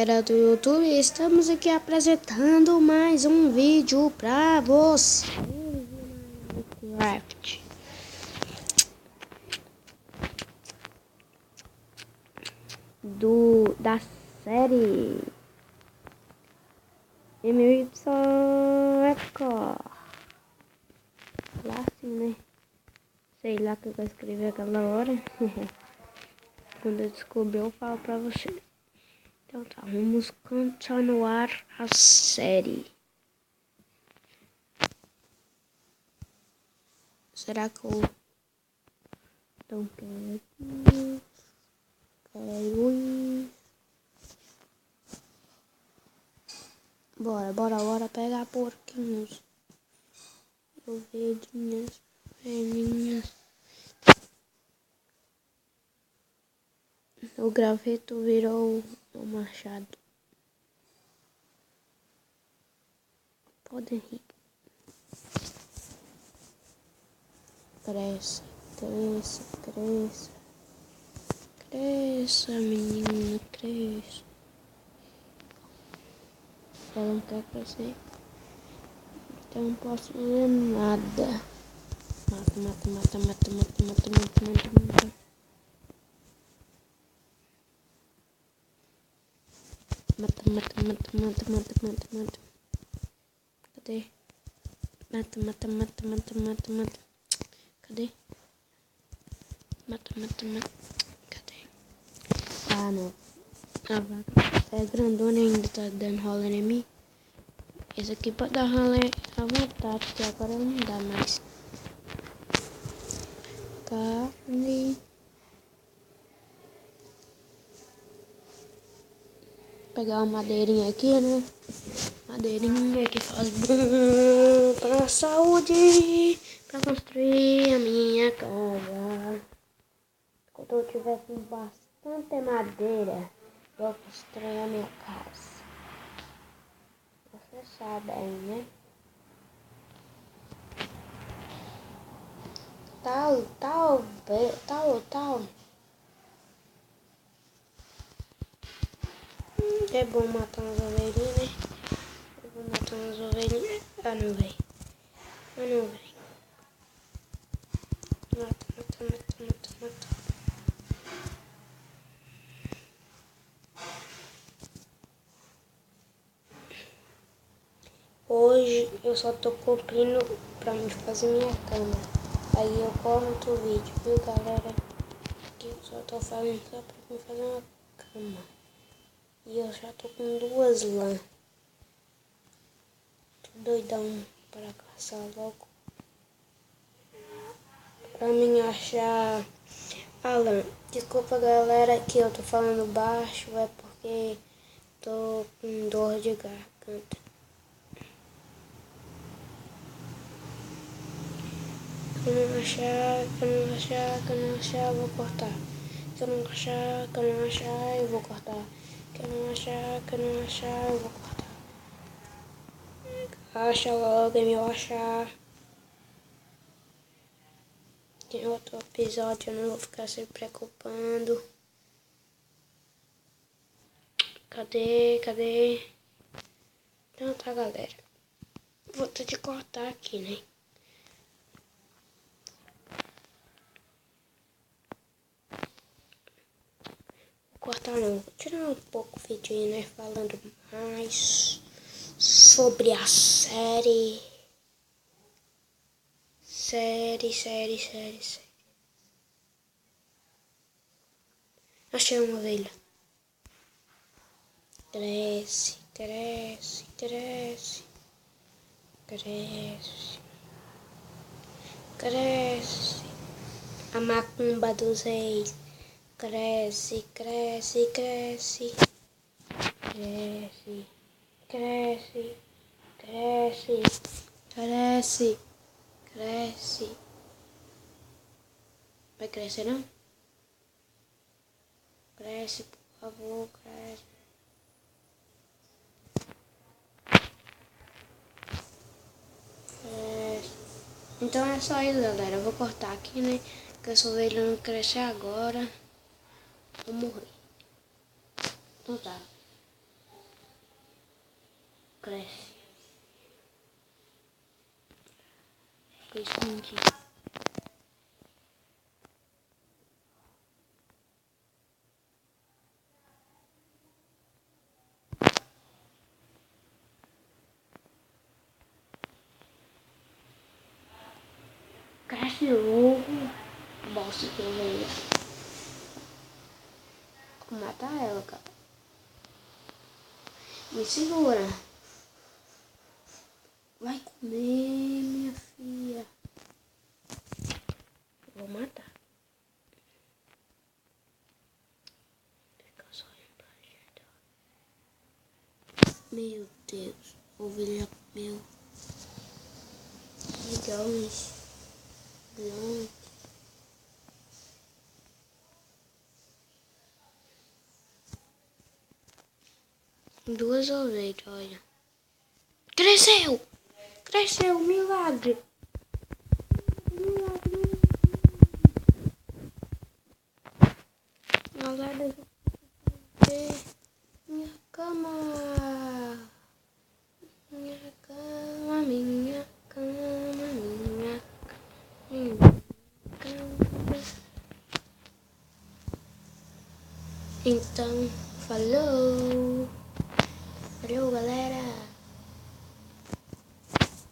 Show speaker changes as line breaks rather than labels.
galera do YouTube, estamos aqui apresentando mais um vídeo pra você. Minecraft. Da série MY Record. Lá assim, né? Sei lá o que eu escrevi aquela hora. Quando eu descobri, eu falo pra você. Então tá, vamos continuar a série. Será que eu... Então quero ir. Bora pegar porquinhos. Ovelhinhas, velhinhas. O graveto virou o machado. Podem rir. Cresce, menina, cresce. Ela não quer crescer. Então não posso fazer nada. Mata. Cadê? Mata. Cadê? Mata. Cadê? Ah, não. A vaca é grandona e ainda tá dando rolê em mim. Esse aqui pode dar rolê à vontade, que agora não dá mais. Carne. Pegar uma madeirinha aqui, né? Madeirinha que faz bom pra saúde, pra construir a minha casa. Quando eu tiver com bastante madeira, vou construir a minha casa. Você sabe aí, né? Tal. É bom matar umas ovelhinhas, né? É bom matar umas ovelhinhas. Ah, não, velho. Mata. Hoje eu só tô cumprindo pra mim fazer minha cama. Aí eu corro outro vídeo, viu, galera? Que eu só tô fazendo só pra mim fazer uma cama. E eu já tô com 2 lãs. Tô doidão para caçar logo. Pra mim achar a lã. Desculpa, galera, que eu tô falando baixo. É porque tô com dor de garganta. Que eu não achar, eu vou cortar. Que eu não achar, eu vou cortar. Que eu não achar, eu vou cortar. Acha logo, é meu achar. Tem outro episódio, eu não vou ficar se preocupando. Cadê? Então tá, galera. Vou ter de cortar aqui, né? Cortar não, vou tirar um pouco o vídeo, né, falando mais sobre a série. Achei uma ovelha. Cresce. A macumba dos reis. Cresce. Vai crescer, não? Cresce, por favor, cresce. Então é só isso, galera. Eu vou cortar aqui, né? Porque essa ovelha não crescer agora. Vou morrer. Então tá. cresce. Fica escondido. Cresce logo. Bosta que ovelha. Vou matar ela, cara. Me segura. Vai comer, minha filha. Vou matar. Fica só embaixo. Meu Deus. Ovelha comeu. Milhões. Milhões. Duas ovelhas, olha. Cresceu! Cresceu, milagre! Milagre! Galera, minha cama! Minha cama, minha cama, minha cama. Então, falou! Valeu, galera!